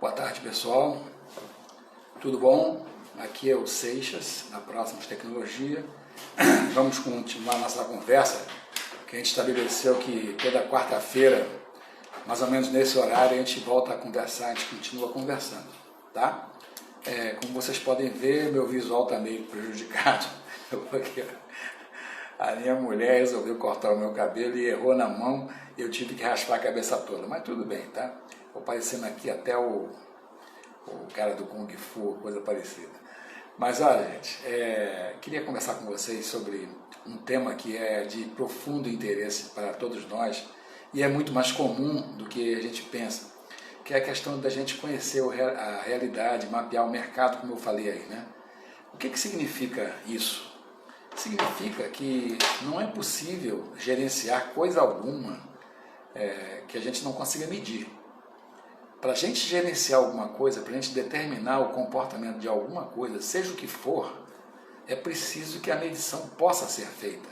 Boa tarde, pessoal. Tudo bom? Aqui é o Seixas, da Próximos Tecnologia. Vamos continuar nossa conversa, que a gente estabeleceu que toda quarta-feira, mais ou menos nesse horário, a gente volta a conversar, a gente continua conversando, tá? Como vocês podem ver, meu visual está meio prejudicado, porque a minha mulher resolveu cortar o meu cabelo e errou na mão e eu tive que raspar a cabeça toda, mas tudo bem, tá? Estou parecendo aqui até o cara do Kung Fu, coisa parecida. Mas olha, gente, queria conversar com vocês sobre um tema que é de profundo interesse para todos nós e é muito mais comum do que a gente pensa, que é a questão da gente conhecer a realidade, mapear o mercado, como eu falei aí, né? O que significa isso? Significa que não é possível gerenciar coisa alguma que a gente não consiga medir. Para a gente gerenciar alguma coisa, para a gente determinar o comportamento de alguma coisa, seja o que for, é preciso que a medição possa ser feita.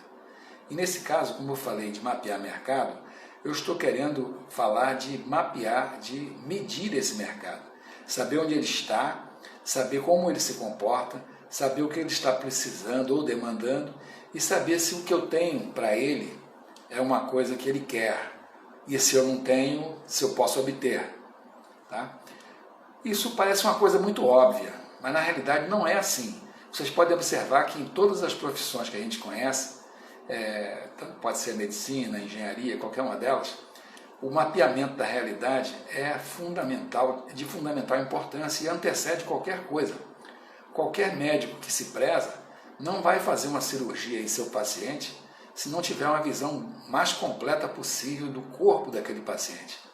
E nesse caso, como eu falei de mapear mercado, eu estou querendo falar de mapear, de medir esse mercado. Saber onde ele está, saber como ele se comporta, saber o que ele está precisando ou demandando e saber se o que eu tenho para ele é uma coisa que ele quer e se eu não tenho, se eu posso obter. Tá? Isso parece uma coisa muito óbvia, mas na realidade não é assim. Vocês podem observar que em todas as profissões que a gente conhece, pode ser medicina, engenharia, qualquer uma delas, o mapeamento da realidade é fundamental, de fundamental importância e antecede qualquer coisa. Qualquer médico que se preza não vai fazer uma cirurgia em seu paciente se não tiver uma visão mais completa possível do corpo daquele paciente.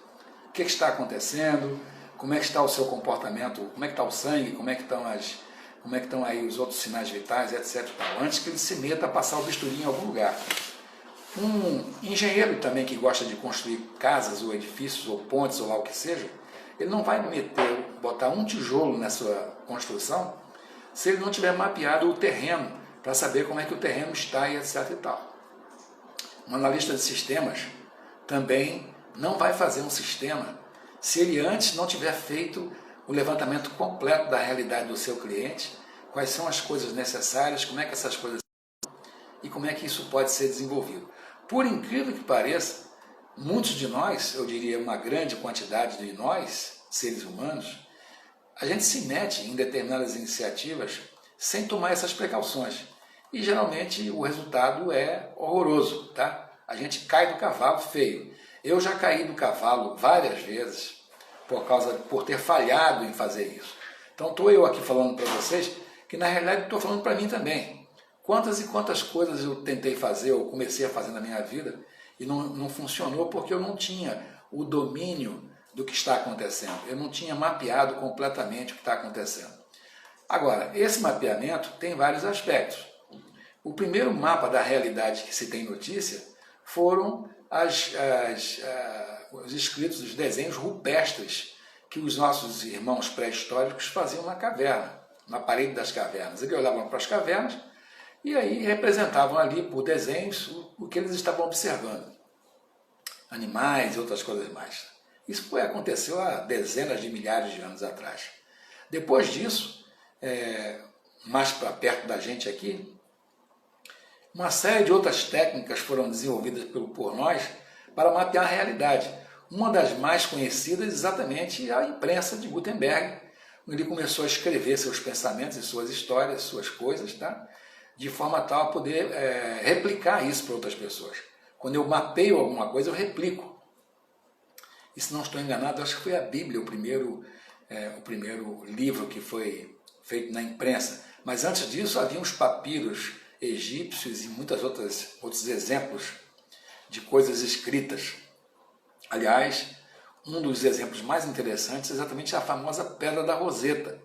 O que está acontecendo, como é que está o seu comportamento, como é que está o sangue, como é que estão aí os outros sinais vitais, etc. Antes que ele se meta a passar o bisturi em algum lugar. Um engenheiro também que gosta de construir casas ou edifícios ou pontes ou lá o que seja, ele não vai botar um tijolo na sua construção se ele não tiver mapeado o terreno para saber como é que o terreno está e etc. e tal. Um analista de sistemas também não vai fazer um sistema se ele antes não tiver feito o levantamento completo da realidade do seu cliente, quais são as coisas necessárias, como é que essas coisas e como é que isso pode ser desenvolvido. Por incrível que pareça, muitos de nós, eu diria uma grande quantidade de nós, seres humanos, a gente se mete em determinadas iniciativas sem tomar essas precauções. E geralmente o resultado é horroroso, tá? A gente cai do cavalo feio. Eu já caí do cavalo várias vezes por ter falhado em fazer isso. Então estou eu aqui falando para vocês que na realidade estou falando para mim também. Quantas e quantas coisas eu tentei fazer ou comecei a fazer na minha vida e não funcionou porque eu não tinha o domínio do que está acontecendo. Eu não tinha mapeado completamente o que está acontecendo. Agora, esse mapeamento tem vários aspectos. O primeiro mapa da realidade que se tem notícia foram os escritos, os desenhos rupestres que os nossos irmãos pré-históricos faziam na caverna, na parede das cavernas. Eles olhavam para as cavernas e aí representavam ali por desenhos o que eles estavam observando. Animais e outras coisas mais. Isso aconteceu há dezenas de milhares de anos atrás. Depois disso, mais para perto da gente aqui, uma série de outras técnicas foram desenvolvidas por nós para mapear a realidade. Uma das mais conhecidas é exatamente a imprensa de Gutenberg. Ele começou a escrever seus pensamentos e suas histórias, suas coisas, tá? De forma tal a poder replicar isso para outras pessoas. Quando eu mapeio alguma coisa, eu replico. E se não estou enganado, acho que foi a Bíblia o primeiro livro que foi feito na imprensa. Mas antes disso, havia os papiros egípcios e outros exemplos de coisas escritas. Aliás, um dos exemplos mais interessantes é exatamente a famosa Pedra da Roseta.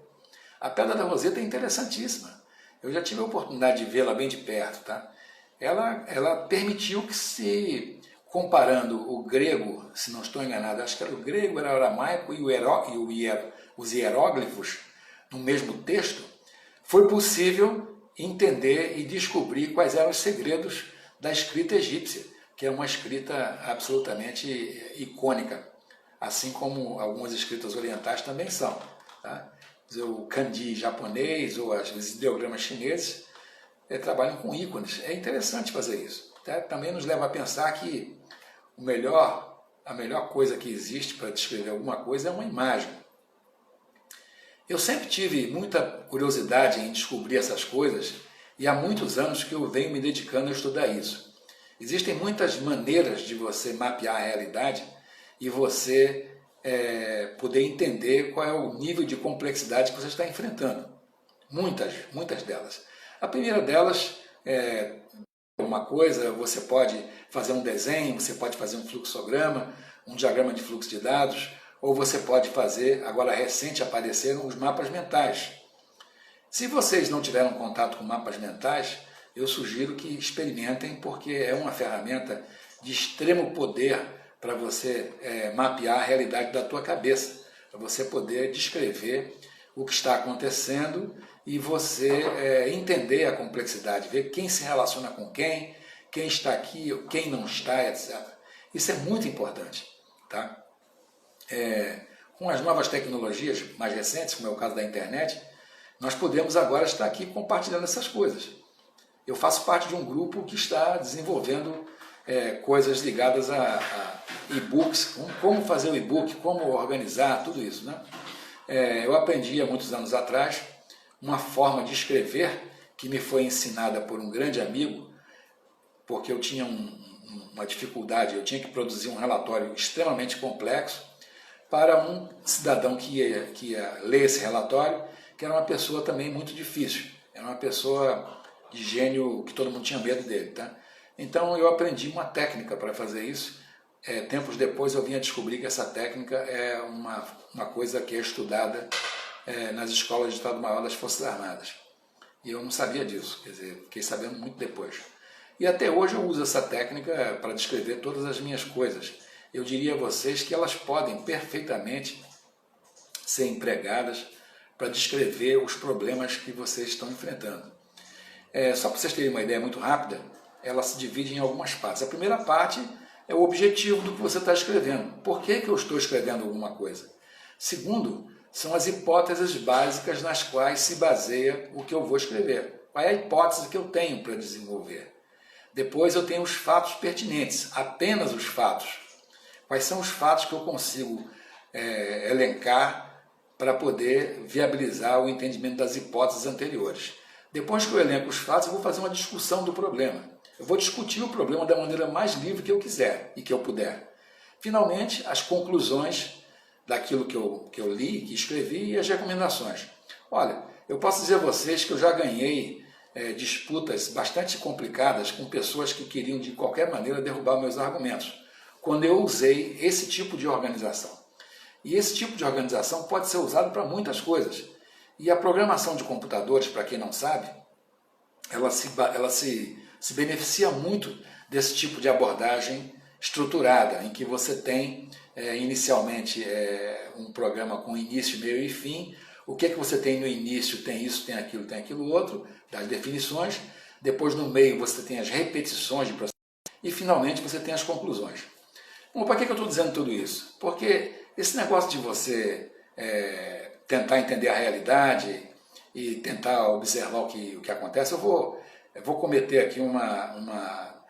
A Pedra da Roseta é interessantíssima. Eu já tive a oportunidade de vê-la bem de perto. Tá? Ela permitiu que se, comparando o grego, se não estou enganado, acho que era o grego, era o aramaico e os hieróglifos no mesmo texto, foi possível entender e descobrir quais eram os segredos da escrita egípcia, que é uma escrita absolutamente icônica. assim como algumas escritas orientais também são. Tá? O kanji japonês ou os ideogramas chineses trabalham com ícones. É interessante fazer isso. Tá? Também nos leva a pensar que a melhor coisa que existe para descrever alguma coisa é uma imagem. Eu sempre tive muita curiosidade em descobrir essas coisas e há muitos anos que eu venho me dedicando a estudar isso. Existem muitas maneiras de você mapear a realidade e você poder entender qual é o nível de complexidade que você está enfrentando. Muitas delas. A primeira delas é uma coisa, você pode fazer um desenho, você pode fazer um fluxograma, um diagrama de fluxo de dados, ou você pode fazer, agora recente apareceram os mapas mentais. Se vocês não tiveram contato com mapas mentais, eu sugiro que experimentem, porque é uma ferramenta de extremo poder para você mapear a realidade da tua cabeça, para você poder descrever o que está acontecendo e você entender a complexidade, ver quem se relaciona com quem está aqui, quem não está, etc. Isso é muito importante. Tá? Com as novas tecnologias mais recentes, como é o caso da internet, nós podemos agora estar aqui compartilhando essas coisas. Eu faço parte de um grupo que está desenvolvendo coisas ligadas a e-books, como fazer o e-book, como organizar, tudo isso. Né? Eu aprendi há muitos anos atrás uma forma de escrever que me foi ensinada por um grande amigo, porque eu tinha uma dificuldade, eu tinha que produzir um relatório extremamente complexo para um cidadão que ia ler esse relatório, que era uma pessoa também muito difícil, era uma pessoa de gênio que todo mundo tinha medo dele. Tá? Então eu aprendi uma técnica para fazer isso. Tempos depois eu vim a descobrir que essa técnica é uma coisa que é estudada nas escolas de Estado-Maior das Forças Armadas. E eu não sabia disso, quer dizer, fiquei sabendo muito depois. E até hoje eu uso essa técnica para descrever todas as minhas coisas. Eu diria a vocês que elas podem perfeitamente ser empregadas para descrever os problemas que vocês estão enfrentando. Só para vocês terem uma ideia muito rápida, ela se divide em algumas partes. A primeira parte é o objetivo do que você está escrevendo. Por que eu estou escrevendo alguma coisa? Segundo, são as hipóteses básicas nas quais se baseia o que eu vou escrever. Qual é a hipótese que eu tenho para desenvolver? Depois eu tenho os fatos pertinentes, apenas os fatos. Quais são os fatos que eu consigo elencar para poder viabilizar o entendimento das hipóteses anteriores? Depois que eu elenco os fatos, eu vou fazer uma discussão do problema. Eu vou discutir o problema da maneira mais livre que eu quiser e que eu puder. Finalmente, as conclusões daquilo que eu li, que escrevi e as recomendações. Olha, eu posso dizer a vocês que eu já ganhei disputas bastante complicadas com pessoas que queriam de qualquer maneira derrubar meus argumentos, quando eu usei esse tipo de organização. E esse tipo de organização pode ser usado para muitas coisas. E a programação de computadores, para quem não sabe, ela se beneficia muito desse tipo de abordagem estruturada, em que você tem inicialmente um programa com início, meio e fim. O que você tem no início? Tem isso, tem aquilo outro, das definições. Depois no meio você tem as repetições de processo. E finalmente você tem as conclusões. Bom, para que eu estou dizendo tudo isso? Porque esse negócio de você tentar entender a realidade e tentar observar o que acontece, eu vou cometer aqui uma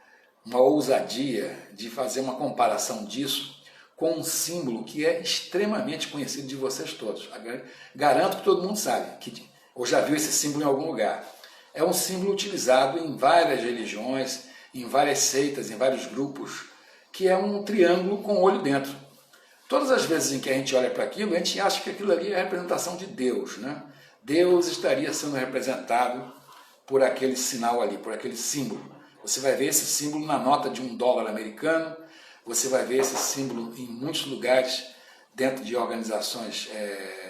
ousadia de fazer uma comparação disso com um símbolo que é extremamente conhecido de vocês todos. Garanto que todo mundo sabe, ou já viu esse símbolo em algum lugar. É um símbolo utilizado em várias religiões, em várias seitas, em vários grupos, que é um triângulo com olho dentro. Todas as vezes em que a gente olha para aquilo, a gente acha que aquilo ali é a representação de Deus, né? Deus estaria sendo representado por aquele sinal ali, por aquele símbolo. Você vai ver esse símbolo na nota de $1 americano, você vai ver esse símbolo em muitos lugares, dentro de organizações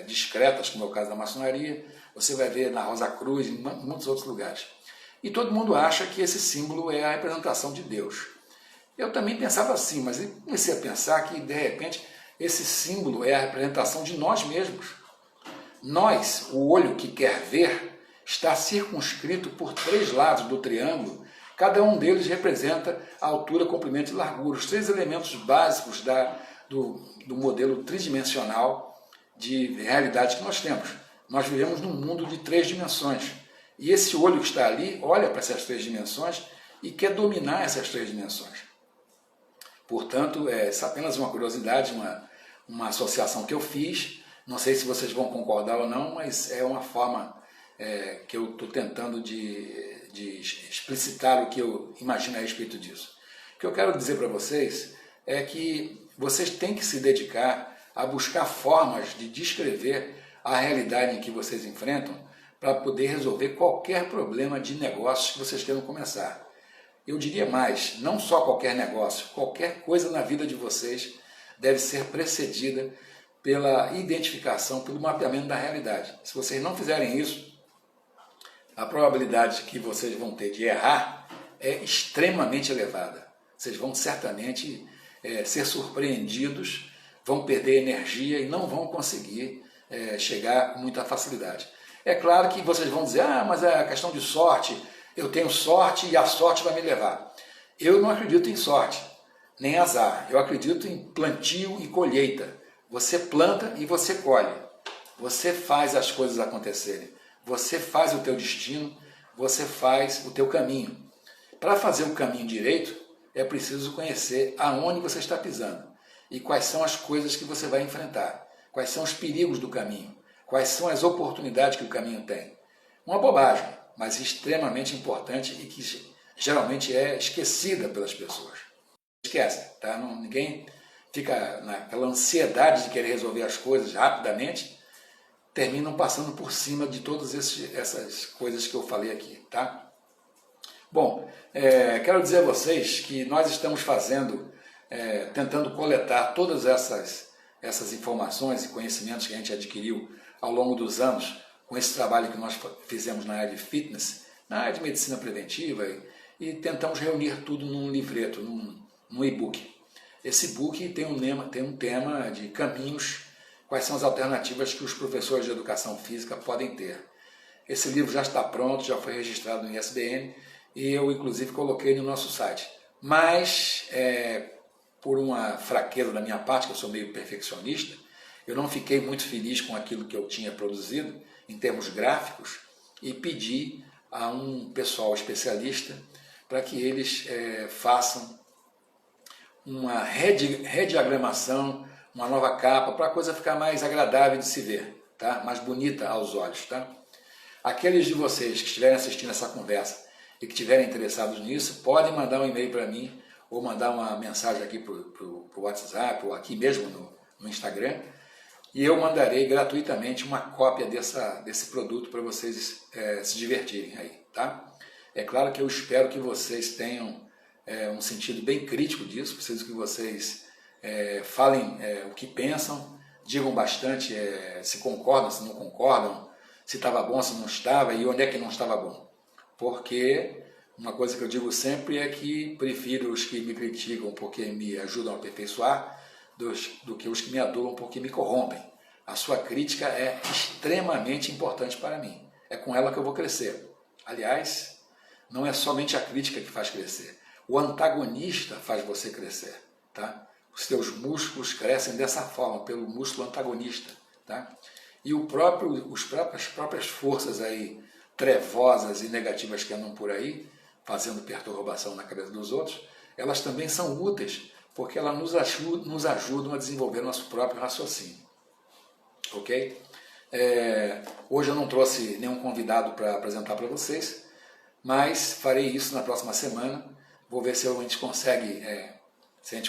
discretas, como é o caso da maçonaria, você vai ver na Rosa Cruz, em muitos outros lugares. E todo mundo acha que esse símbolo é a representação de Deus. Eu também pensava assim, mas eu comecei a pensar que, de repente, esse símbolo é a representação de nós mesmos. Nós, o olho que quer ver, está circunscrito por 3 lados do triângulo. Cada um deles representa a altura, comprimento e largura, os 3 elementos básicos do modelo tridimensional de realidade que nós temos. Nós vivemos num mundo de 3 dimensões. E esse olho que está ali olha para essas 3 dimensões e quer dominar essas 3 dimensões. Portanto, isso é apenas uma curiosidade, uma associação que eu fiz. Não sei se vocês vão concordar ou não, mas é uma forma que eu estou tentando de explicitar o que eu imagino a respeito disso. O que eu quero dizer para vocês é que vocês têm que se dedicar a buscar formas de descrever a realidade em que vocês enfrentam para poder resolver qualquer problema de negócios que vocês queiram começar. Eu diria mais, não só qualquer negócio, qualquer coisa na vida de vocês deve ser precedida pela identificação, pelo mapeamento da realidade. Se vocês não fizerem isso, a probabilidade que vocês vão ter de errar é extremamente elevada. Vocês vão certamente ser surpreendidos, vão perder energia e não vão conseguir chegar com muita facilidade. É claro que vocês vão dizer, mas é questão de sorte, eu tenho sorte e a sorte vai me levar. Eu não acredito em sorte, nem azar. Eu acredito em plantio e colheita. Você planta e você colhe. Você faz as coisas acontecerem. Você faz o teu destino, você faz o teu caminho. Para fazer o caminho direito, é preciso conhecer aonde você está pisando e quais são as coisas que você vai enfrentar, quais são os perigos do caminho, quais são as oportunidades que o caminho tem. Uma bobagem, mas extremamente importante e que geralmente é esquecida pelas pessoas. Esquece, tá? Ninguém fica naquela ansiedade de querer resolver as coisas rapidamente, terminam passando por cima de todas essas coisas que eu falei aqui, tá? Bom, quero dizer a vocês que nós estamos tentando coletar todas essas informações e conhecimentos que a gente adquiriu ao longo dos anos com esse trabalho que nós fizemos na área de fitness, na área de medicina preventiva e tentamos reunir tudo num livreto, num e-book. Esse book tem um tema de caminhos, quais são as alternativas que os professores de educação física podem ter. Esse livro já está pronto, já foi registrado no ISBN e eu inclusive coloquei no nosso site. Mas, por uma fraqueza da minha parte, que eu sou meio perfeccionista, eu não fiquei muito feliz com aquilo que eu tinha produzido em termos gráficos e pedi a um pessoal especialista para que eles façam uma rediagramação, uma nova capa, para a coisa ficar mais agradável de se ver, tá? Mais bonita aos olhos. Tá? Aqueles de vocês que estiverem assistindo essa conversa e que estiverem interessados nisso, podem mandar um e-mail para mim ou mandar uma mensagem aqui para o WhatsApp ou aqui mesmo no Instagram e eu mandarei gratuitamente uma cópia desse produto para vocês se divertirem aí. Tá? É claro que eu espero que vocês tenham um sentido bem crítico disso, preciso que vocês falem o que pensam, digam bastante se concordam, se não concordam, se estava bom, se não estava e onde é que não estava bom. Porque uma coisa que eu digo sempre é que prefiro os que me criticam porque me ajudam a aperfeiçoar do que os que me adulam porque me corrompem. A sua crítica é extremamente importante para mim. É com ela que eu vou crescer. Aliás, não é somente a crítica que faz crescer. O antagonista faz você crescer. Tá? Os seus músculos crescem dessa forma, pelo músculo antagonista. Tá? E as próprias forças aí, trevosas e negativas que andam por aí, fazendo perturbação na cabeça dos outros, elas também são úteis, porque elas nos ajudam a desenvolver nosso próprio raciocínio. Ok? Hoje eu não trouxe nenhum convidado para apresentar para vocês, mas farei isso na próxima semana. Vou ver se a gente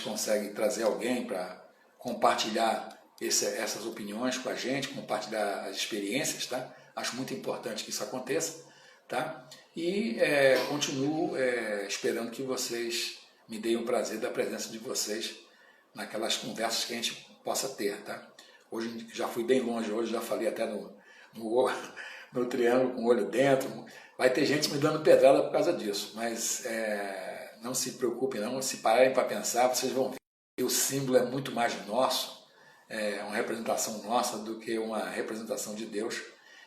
consegue trazer alguém para compartilhar essas opiniões com a gente, compartilhar as experiências, tá? Acho muito importante que isso aconteça, tá? E continuo esperando que vocês me deem o prazer da presença de vocês naquelas conversas que a gente possa ter, tá? Hoje já fui bem longe, hoje já falei até no triângulo com o olho dentro. Vai ter gente me dando pedrada por causa disso, mas não se preocupem não, se pararem para pensar, vocês vão ver que o símbolo é muito mais nosso, uma representação nossa do que uma representação de Deus,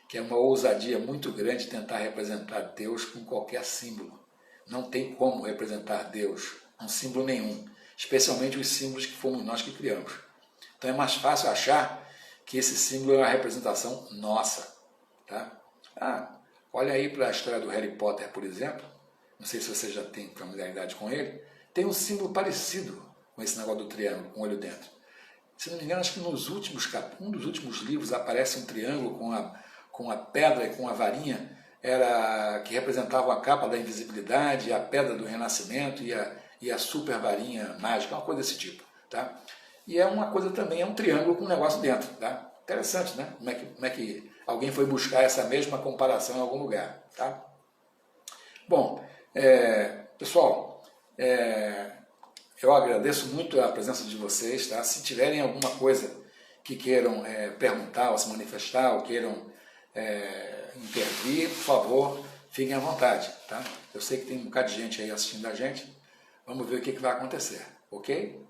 que é uma ousadia muito grande tentar representar Deus com qualquer símbolo. Não tem como representar Deus com símbolo nenhum. especialmente os símbolos que fomos nós que criamos. Então é mais fácil achar que esse símbolo é uma representação nossa. Tá? Olha aí para a história do Harry Potter, por exemplo, não sei se você já tem familiaridade com ele, tem um símbolo parecido com esse negócio do triângulo, com o olho dentro. Se não me engano, acho que nos últimos um dos últimos livros aparece um triângulo com a pedra e com a varinha, que representava a capa da invisibilidade, a pedra do renascimento e a super varinha mágica, uma coisa desse tipo. Tá? E é uma coisa também, é um triângulo com um negócio dentro. Tá? Interessante, né? Como é que alguém foi buscar essa mesma comparação em algum lugar. Tá? Bom, pessoal, eu agradeço muito a presença de vocês. Tá? Se tiverem alguma coisa que queiram perguntar ou se manifestar, ou queiram intervir, por favor, fiquem à vontade. Tá? Eu sei que tem um bocado de gente aí assistindo a gente. Vamos ver o que vai acontecer, ok?